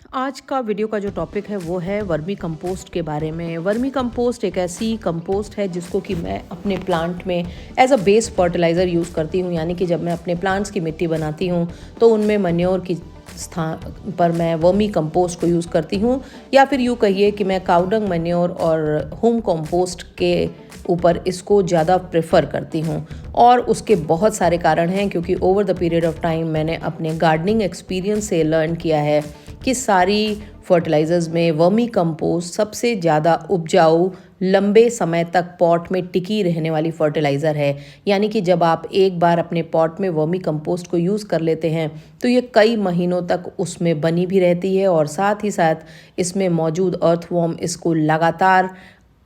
आज का वीडियो का जो टॉपिक है वो है वर्मी कंपोस्ट के बारे में। वर्मी कंपोस्ट एक ऐसी कंपोस्ट है जिसको कि मैं अपने प्लांट में as a base fertiliser use करती हूँ। यानी कि जब मैं अपने प्लांट्स की मिट्टी बनाती हूँ तो उनमें मन्योर की स्थान पर मैं वर्मी कंपोस्ट को यूज़ करती हूँ, या फिर यूँ कहिए कि मैं काउडंग मन्योर और होम कंपोस्ट के ऊपर इसको ज़्यादा प्रेफर करती हूँ। और उसके बहुत सारे कारण हैं, क्योंकि over the period of time मैंने अपने गार्डनिंग एक्सपीरियंस से लर्न किया है कि सारी फर्टिलाइज़र्स में वर्मी कंपोस्ट सबसे ज़्यादा उपजाऊ, लंबे समय तक पॉट में टिकी रहने वाली फर्टिलाइज़र है। यानी कि जब आप एक बार अपने पॉट में वर्मी कंपोस्ट को यूज़ कर लेते हैं तो ये कई महीनों तक उसमें बनी भी रहती है, और साथ ही साथ इसमें मौजूद अर्थवॉर्म इसको लगातार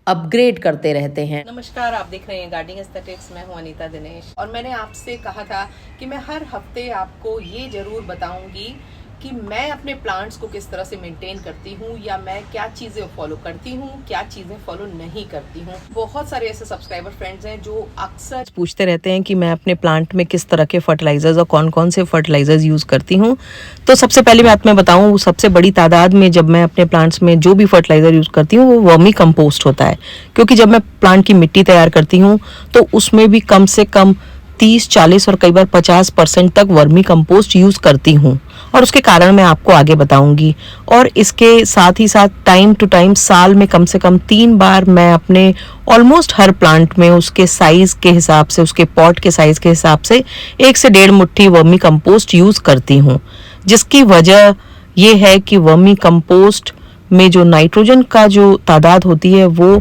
अपग्रेड करते रहते हैं। नमस्कार, आप देख रहे हैं गार्डनिंग एस्थेटिक्स। मैं हूं अनीता दिनेश, और मैंने आपसे कहा था कि मैं हर हफ्ते आपको ये जरूर बताऊंगी कि मैं अपने प्लांट्स को किस तरह से मेंटेन करती हूँ, या मैं क्या चीज़ें फॉलो करती हूँ, क्या चीज़ें फॉलो नहीं करती हूँ। बहुत सारे ऐसे सब्सक्राइबर फ्रेंड्स हैं जो अक्सर पूछते रहते हैं कि मैं अपने प्लांट में किस तरह के फर्टिलाइजर्स और कौन कौन से फर्टिलाइजर्स यूज़ करती हूँ। तो सबसे पहली बात मैं बताऊँ, सबसे बड़ी तादाद में जब मैं अपने प्लांट्स में जो भी फर्टिलाइज़र यूज़ करती हूँ वो वर्मी कंपोस्ट होता है। क्योंकि जब मैं प्लांट की मिट्टी तैयार करती हूँ तो उसमें भी कम से कम 30, 40 और कई बार 50% तक वर्मी कंपोस्ट यूज़ करती हूँ, और उसके कारण मैं आपको आगे बताऊंगी। और इसके साथ ही साथ टाइम टू टाइम साल में कम से कम 3 बार मैं अपने ऑलमोस्ट हर प्लांट में उसके साइज़ के हिसाब से, उसके पॉट के साइज़ के हिसाब से 1 से 1.5 मुट्ठी वर्मी कंपोस्ट यूज़ करती हूँ। जिसकी वजह ये है कि वर्मी कंपोस्ट में जो नाइट्रोजन का जो तादाद होती है वो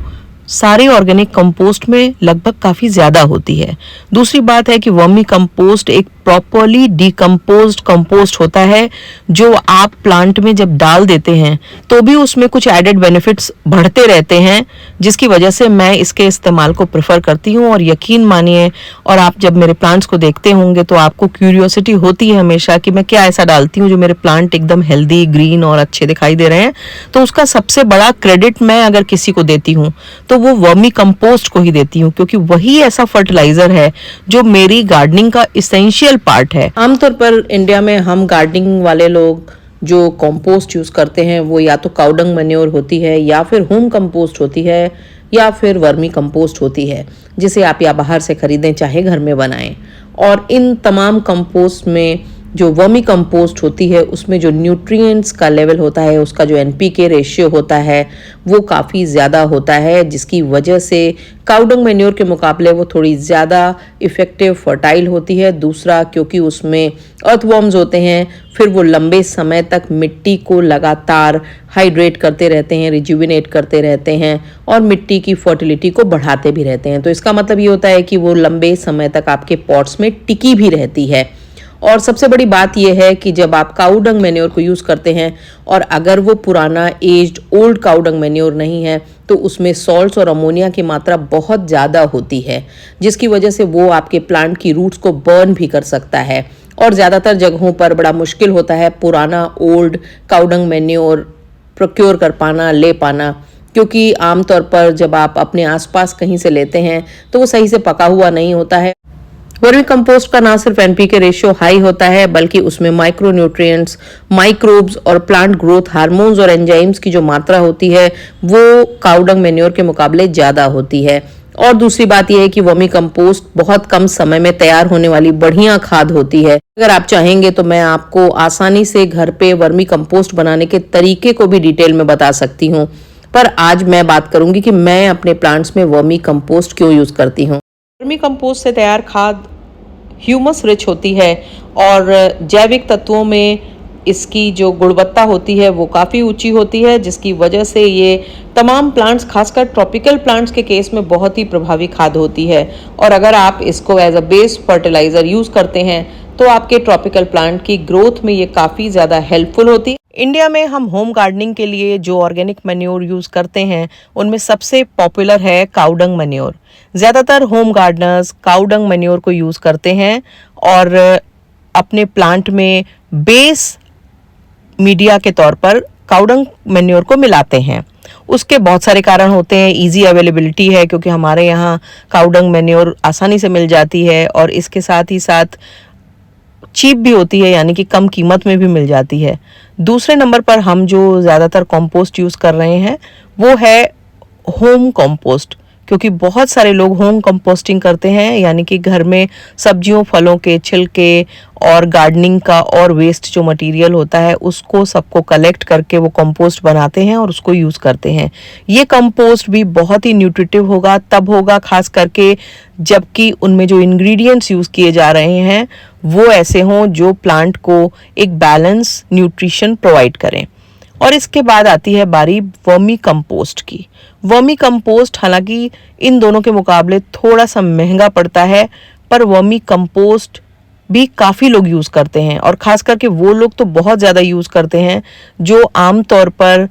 सारे ऑर्गेनिक कंपोस्ट में लगभग काफ़ी ज़्यादा होती है। दूसरी बात है कि वर्मी कंपोस्ट एक प्रॉपरली डिकम्पोज्ड कंपोस्ट होता है, जो आप प्लांट में जब डाल देते हैं तो भी उसमें कुछ एडेड बेनिफिट्स बढ़ते रहते हैं, जिसकी वजह से मैं इसके इस्तेमाल को प्रेफर करती हूँ। और यकीन मानिए, और आप जब मेरे प्लांट्स को देखते होंगे तो आपको क्यूरियोसिटी होती है हमेशा कि मैं क्या ऐसा डालती हूँ जो मेरे प्लांट एकदम हेल्दी, ग्रीन और अच्छे दिखाई दे रहे हैं। तो उसका सबसे बड़ा क्रेडिट मैं अगर किसी को देती हूँ तो वो वर्मी कंपोस्ट को ही देती हूँ, क्योंकि वही ऐसा फर्टिलाइजर है जो मेरी गार्डनिंग का इसेंशियल पार्ट है। आमतौर पर इंडिया में हम गार्डनिंग वाले लोग जो कंपोस्ट यूज़ करते हैं वो या तो काउडंग मैन्योर होती है, या फिर होम कंपोस्ट होती है, या फिर वर्मी कंपोस्ट होती है, जिसे आप या बाहर से खरीदें चाहे घर में बनाएं। और इन तमाम कंपोस्ट में जो वर्मी कंपोस्ट होती है उसमें जो न्यूट्रिएंट्स का लेवल होता है, उसका जो एनपीके रेशियो होता है वो काफ़ी ज़्यादा होता है, जिसकी वजह से काउडंग मैन्योर के मुकाबले वो थोड़ी ज़्यादा इफ़ेक्टिव, फर्टाइल होती है। दूसरा, क्योंकि उसमें अर्थवॉर्म्स होते हैं, फिर वो लंबे समय तक मिट्टी को लगातार हाइड्रेट करते रहते हैं, रिजुविनेट करते रहते हैं, और मिट्टी की फर्टिलिटी को बढ़ाते भी रहते हैं। तो इसका मतलब ये होता है कि वो लंबे समय तक आपके पॉट्स में टिकी भी रहती है। और सबसे बड़ी बात यह है कि जब आप काउडंग मैन्योर को यूज़ करते हैं, और अगर वो पुराना एज्ड ओल्ड काउडंग मैन्योर नहीं है, तो उसमें सॉल्ट्स और अमोनिया की मात्रा बहुत ज़्यादा होती है, जिसकी वजह से वो आपके प्लांट की रूट्स को बर्न भी कर सकता है। और ज़्यादातर जगहों पर बड़ा मुश्किल होता है पुराना ओल्ड काउडंग मैन्योर प्रोक्योर कर पाना, ले पाना, क्योंकि आमतौर पर जब आप अपने आसपास कहीं से लेते हैं तो वो सही से पका हुआ नहीं होता है। वर्मी कंपोस्ट का ना सिर्फ एनपीके रेशियो हाई होता है, बल्कि उसमें माइक्रो न्यूट्रिएंट्स, माइक्रोब्स और प्लांट ग्रोथ हार्मोन्स और एंजाइम्स की जो मात्रा होती है वो काउडंग मैन्योर के मुकाबले ज़्यादा होती है। और दूसरी बात यह है कि वर्मी कंपोस्ट बहुत कम समय में तैयार होने वाली बढ़िया खाद होती है। अगर आप चाहेंगे तो मैं आपको आसानी से घर पे वर्मी कंपोस्ट बनाने के तरीके को भी डिटेल में बता सकती हूँ, पर आज मैं बात करूंगी कि मैं अपने प्लांट्स में वर्मी कंपोस्ट क्यों यूज़ करती हूँ। वर्मी कंपोस्ट से तैयार खाद ह्यूमस रिच होती है, और जैविक तत्वों में इसकी जो गुणवत्ता होती है वो काफ़ी ऊंची होती है, जिसकी वजह से ये तमाम प्लांट्स, खासकर ट्रॉपिकल प्लांट्स के केस में बहुत ही प्रभावी खाद होती है। और अगर आप इसको as a base fertiliser use करते हैं तो आपके ट्रॉपिकल प्लांट की ग्रोथ में ये काफ़ी ज़्यादा हेल्पफुल होती है। इंडिया में हम होम गार्डनिंग के लिए जो ऑर्गेनिक मैन्योर यूज़ करते हैं उनमें सबसे पॉपुलर है काउडंग मैन्योर। ज़्यादातर होम गार्डनर्स काउडंग मैन्योर को यूज़ करते हैं और अपने प्लांट में बेस मीडिया के तौर पर काउडंग मैन्योर को मिलाते हैं। उसके बहुत सारे कारण होते हैं। इजी अवेलेबिलिटी है, क्योंकि हमारे यहाँ काउडंग मैन्योर आसानी से मिल जाती है, और इसके साथ ही साथ चीप भी होती है, यानी कि कम कीमत में भी मिल जाती है। दूसरे नंबर पर हम जो ज़्यादातर कंपोस्ट यूज़ कर रहे हैं वो है होम कंपोस्ट, क्योंकि बहुत सारे लोग होम कंपोस्टिंग करते हैं, यानी कि घर में सब्जियों फलों के छिलके और गार्डनिंग का और वेस्ट जो मटेरियल होता है उसको सबको कलेक्ट करके वो कंपोस्ट बनाते हैं और उसको यूज़ करते हैं। ये कंपोस्ट भी बहुत ही न्यूट्रिटिव होगा, तब होगा खास करके जबकि उनमें जो इंग्रेडिएंट्स यूज़ किए जा रहे हैं वो ऐसे हों जो प्लांट को एक बैलेंस न्यूट्रिशन प्रोवाइड करें। और इसके बाद आती है बारी वर्मी कंपोस्ट की। वर्मी कंपोस्ट हालांकि इन दोनों के मुकाबले थोड़ा सा महंगा पड़ता है, पर वर्मी कंपोस्ट भी काफ़ी लोग यूज़ करते हैं, और ख़ास करके वो लोग तो बहुत ज़्यादा यूज़ करते हैं जो आम तौर पर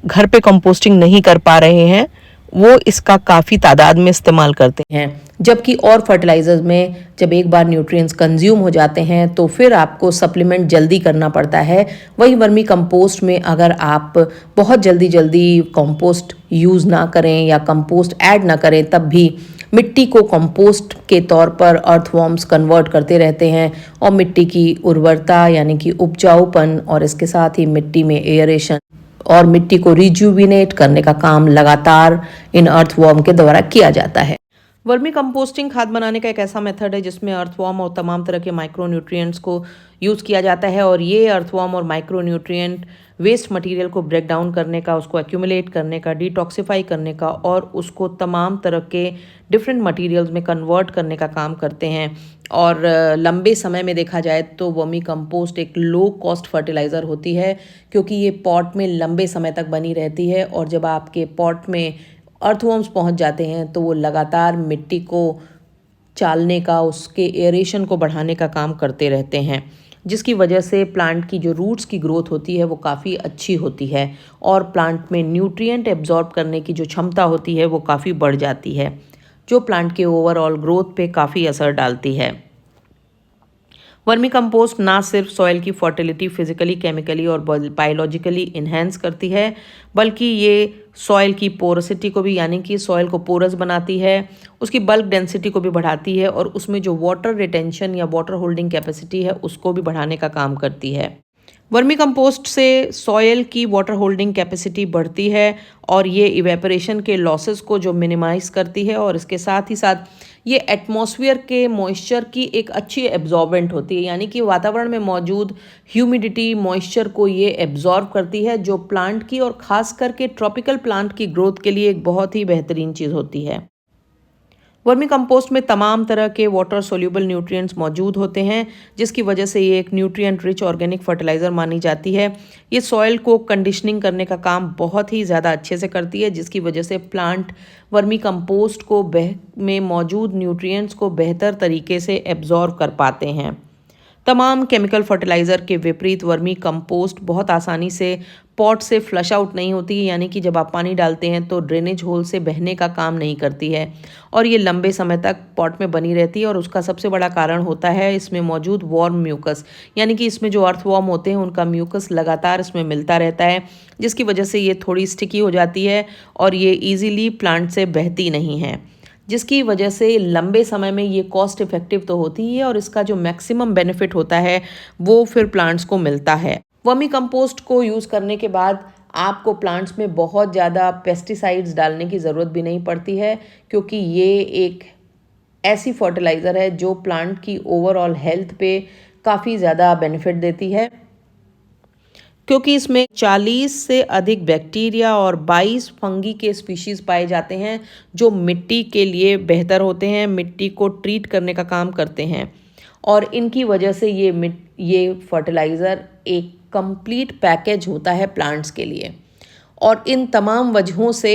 घर पे कंपोस्टिंग नहीं कर पा रहे हैं, वो इसका काफ़ी तादाद में इस्तेमाल करते हैं। जबकि और फर्टिलाइजर्स में जब एक बार न्यूट्रिएंट्स कंज्यूम हो जाते हैं तो फिर आपको सप्लीमेंट जल्दी करना पड़ता है। वही वर्मी कंपोस्ट में अगर आप बहुत जल्दी कंपोस्ट यूज़ ना करें या कंपोस्ट ऐड ना करें, तब भी मिट्टी को कंपोस्ट के तौर पर अर्थवॉर्म्स कन्वर्ट करते रहते हैं और मिट्टी की उर्वरता यानी कि उपजाऊपन और इसके साथ ही मिट्टी में एयरेशन और मिट्टी को रिजुविनेट करने का काम लगातार इन अर्थवॉर्म के द्वारा किया जाता है। वर्मी कंपोस्टिंग खाद बनाने का एक ऐसा मेथड है जिसमें अर्थवॉर्म और तमाम तरह के माइक्रो न्यूट्रिएंट्स को यूज़ किया जाता है, और ये अर्थवॉर्म और माइक्रो न्यूट्रिएंट वेस्ट मटेरियल को ब्रेक डाउन करने का, उसको एक्यूमुलेट करने का, डिटॉक्सिफाई करने का और उसको तमाम तरह के डिफरेंट मटेरियल्स में कन्वर्ट करने का काम करते हैं। और लंबे समय में देखा जाए तो वर्मी कंपोस्ट एक लो कॉस्ट फर्टिलाइज़र होती है, क्योंकि ये पॉट में लंबे समय तक बनी रहती है, और जब आपके पॉट में अर्थवॉर्म्स पहुंच जाते हैं तो वो लगातार मिट्टी को चालने का, उसके एयरेशन को बढ़ाने का काम करते रहते हैं, जिसकी वजह से प्लांट की जो रूट्स की ग्रोथ होती है वो काफ़ी अच्छी होती है और प्लांट में न्यूट्रिएंट एब्जॉर्ब करने की जो क्षमता होती है वो काफ़ी बढ़ जाती है, जो प्लांट के ओवरऑल ग्रोथ पे काफ़ी असर डालती है। वर्मी कंपोस्ट ना सिर्फ सॉइल की फर्टिलिटी फिजिकली, केमिकली और बायोलॉजिकली इन्हेंस करती है, बल्कि ये सॉइल की पोरोसिटी को भी, यानी कि सॉइल को पोरस बनाती है, उसकी बल्क डेंसिटी को भी बढ़ाती है और उसमें जो वाटर रिटेंशन या वाटर होल्डिंग कैपेसिटी है उसको भी बढ़ाने का काम करती है। वर्मी कंपोस्ट से सॉयल की वाटर होल्डिंग कैपेसिटी बढ़ती है और ये इवेपोरेशन के लॉसेस को जो मिनिमाइज करती है, और इसके साथ ही साथ ये एटमॉस्फेयर के मॉइस्चर की एक अच्छी एब्जॉर्बेंट होती है, यानी कि वातावरण में मौजूद ह्यूमिडिटी मॉइस्चर को ये एब्जॉर्ब करती है, जो प्लांट की और ख़ास करके ट्रॉपिकल प्लांट की ग्रोथ के लिए एक बहुत ही बेहतरीन चीज़ होती है। वर्मी कंपोस्ट में तमाम तरह के वाटर सोल्यूबल न्यूट्रिएंट्स मौजूद होते हैं, जिसकी वजह से ये एक न्यूट्रिएंट रिच ऑर्गेनिक फर्टिलाइज़र मानी जाती है। ये सॉइल को कंडीशनिंग करने का काम बहुत ही ज़्यादा अच्छे से करती है, जिसकी वजह से प्लांट वर्मी कंपोस्ट को में मौजूद न्यूट्रिएंट्स को बेहतर तरीके से एब्जॉर्ब कर पाते हैं। तमाम केमिकल फर्टिलाइज़र के विपरीत वर्मी कंपोस्ट बहुत आसानी से पॉट से फ्लश आउट नहीं होती है, यानी कि जब आप पानी डालते हैं तो ड्रेनेज होल से बहने का काम नहीं करती है और ये लंबे समय तक पॉट में बनी रहती है। और उसका सबसे बड़ा कारण होता है इसमें मौजूद वार्म म्यूकस, यानी कि इसमें जो अर्थवॉर्म होते हैं उनका म्यूकस लगातार इसमें मिलता रहता है, जिसकी वजह से ये थोड़ी स्टिकी हो जाती है और ये ईजीली प्लांट से बहती नहीं है, जिसकी वजह से लंबे समय में ये कॉस्ट इफ़ेक्टिव तो होती है और इसका जो मैक्सिमम बेनिफिट होता है वो फिर प्लांट्स को मिलता है। वर्मी कंपोस्ट को यूज़ करने के बाद आपको प्लांट्स में बहुत ज़्यादा पेस्टिसाइड्स डालने की ज़रूरत भी नहीं पड़ती है, क्योंकि ये एक ऐसी फर्टिलाइज़र है जो प्लांट की ओवरऑल हेल्थ पे काफ़ी ज़्यादा बेनिफिट देती है, क्योंकि इसमें 40 से अधिक बैक्टीरिया और 22 फंगी के स्पीशीज़ पाए जाते हैं जो मिट्टी के लिए बेहतर होते हैं, मिट्टी को ट्रीट करने का काम करते हैं और इनकी वजह से ये फर्टिलाइज़र एक कंप्लीट पैकेज होता है प्लांट्स के लिए। और इन तमाम वजहों से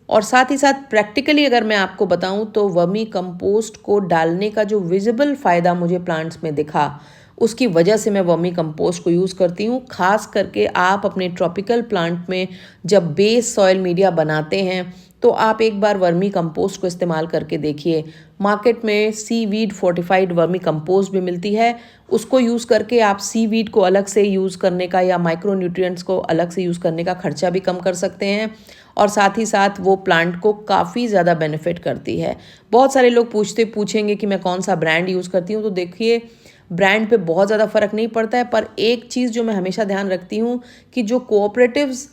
और साथ ही साथ प्रैक्टिकली अगर मैं आपको बताऊं तो वर्मी कंपोस्ट को डालने का जो विजिबल फ़ायदा मुझे प्लांट्स में दिखा, उसकी वजह से मैं वर्मी कंपोस्ट को यूज़ करती हूँ। ख़ास करके आप अपने ट्रॉपिकल प्लांट में जब बेस सॉइल मीडिया बनाते हैं तो आप एक बार वर्मी कंपोस्ट को इस्तेमाल करके देखिए। मार्केट में सीवीड फोर्टिफाइड वर्मी कंपोस्ट भी मिलती है, उसको यूज़ करके आप सीवीड को अलग से यूज़ करने का या माइक्रो न्यूट्रिएंट्स को अलग से यूज़ करने का खर्चा भी कम कर सकते हैं और साथ ही साथ वो प्लांट को काफ़ी ज़्यादा बेनिफिट करती है। बहुत सारे लोग पूछेंगे कि मैं कौन सा ब्रांड यूज़ करती हूँ, तो देखिए ब्रांड पे बहुत ज़्यादा फ़र्क नहीं पड़ता है। पर एक चीज़ जो मैं हमेशा ध्यान रखती हूँ कि जो कोऑपरेटिव्स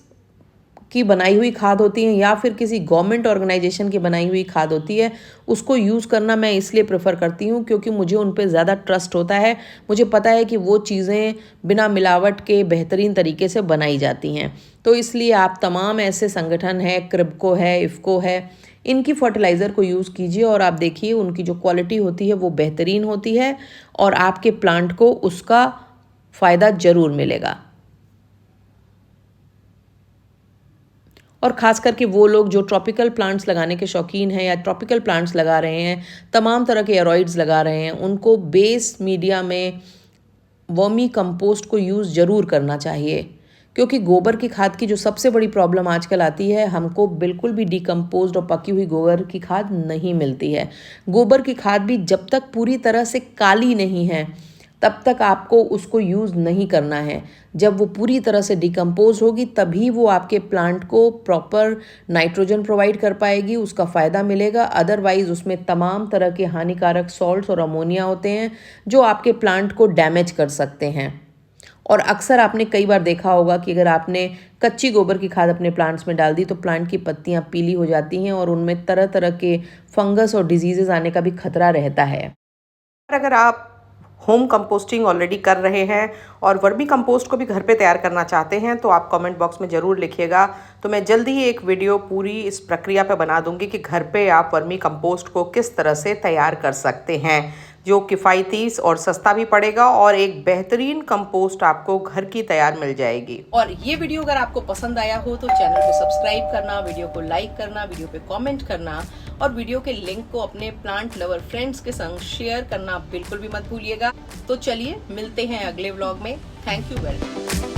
की बनाई हुई खाद होती है या फिर किसी गवर्नमेंट ऑर्गेनाइजेशन की बनाई हुई खाद होती है, उसको यूज़ करना मैं इसलिए प्रेफर करती हूँ क्योंकि मुझे उन पे ज़्यादा ट्रस्ट होता है। मुझे पता है कि वो चीज़ें बिना मिलावट के बेहतरीन तरीके से बनाई जाती हैं। तो इसलिए आप तमाम ऐसे संगठन है, क्रिबको है, इफ़को है, इनकी फर्टिलाइज़र को यूज़ कीजिए और आप देखिए उनकी जो क्वालिटी होती है वो बेहतरीन होती है और आपके प्लांट को उसका फ़ायदा ज़रूर मिलेगा। और ख़ास करके वो लोग जो ट्रॉपिकल प्लांट्स लगाने के शौकीन हैं या ट्रॉपिकल प्लांट्स लगा रहे हैं, तमाम तरह के एरॉइड्स लगा रहे हैं, उनको बेस मीडिया में वर्मी कंपोस्ट को यूज़ ज़रूर करना चाहिए। क्योंकि गोबर की खाद की जो सबसे बड़ी प्रॉब्लम आजकल आती है, हमको बिल्कुल भी डिकम्पोज्ड और पकी हुई गोबर की खाद नहीं मिलती है। गोबर की खाद भी जब तक पूरी तरह से काली नहीं है तब तक आपको उसको यूज़ नहीं करना है। जब वो पूरी तरह से डिकम्पोज होगी तभी वो आपके प्लांट को प्रॉपर नाइट्रोजन प्रोवाइड कर पाएगी, उसका फ़ायदा मिलेगा। अदरवाइज़ उसमें तमाम तरह के हानिकारक सॉल्ट्स और अमोनिया होते हैं जो आपके प्लांट को डैमेज कर सकते हैं। और अक्सर आपने कई बार देखा होगा कि अगर आपने कच्ची गोबर की खाद अपने प्लांट्स में डाल दी तो प्लांट की पत्तियां पीली हो जाती हैं और उनमें तरह तरह के फंगस और डिजीज़ेज़ आने का भी खतरा रहता है। अगर आप होम कंपोस्टिंग ऑलरेडी कर रहे हैं और वर्मी कंपोस्ट को भी घर पे तैयार करना चाहते हैं तो आप कमेंट बॉक्स में ज़रूर लिखिएगा। तो मैं जल्दी ही एक वीडियो पूरी इस प्रक्रिया पे बना दूंगी कि घर पे आप वर्मी कंपोस्ट को किस तरह से तैयार कर सकते हैं, जो किफ़ायती और सस्ता भी पड़ेगा और एक बेहतरीन कंपोस्ट आपको घर की तैयार मिल जाएगी। और ये वीडियो अगर आपको पसंद आया हो तो चैनल को सब्सक्राइब करना, वीडियो को लाइक करना, वीडियो पे कमेंट करना और वीडियो के लिंक को अपने प्लांट लवर फ्रेंड्स के संग शेयर करना बिल्कुल भी मत भूलिएगा। तो चलिए मिलते हैं अगले व्लॉग में। Thank you very much.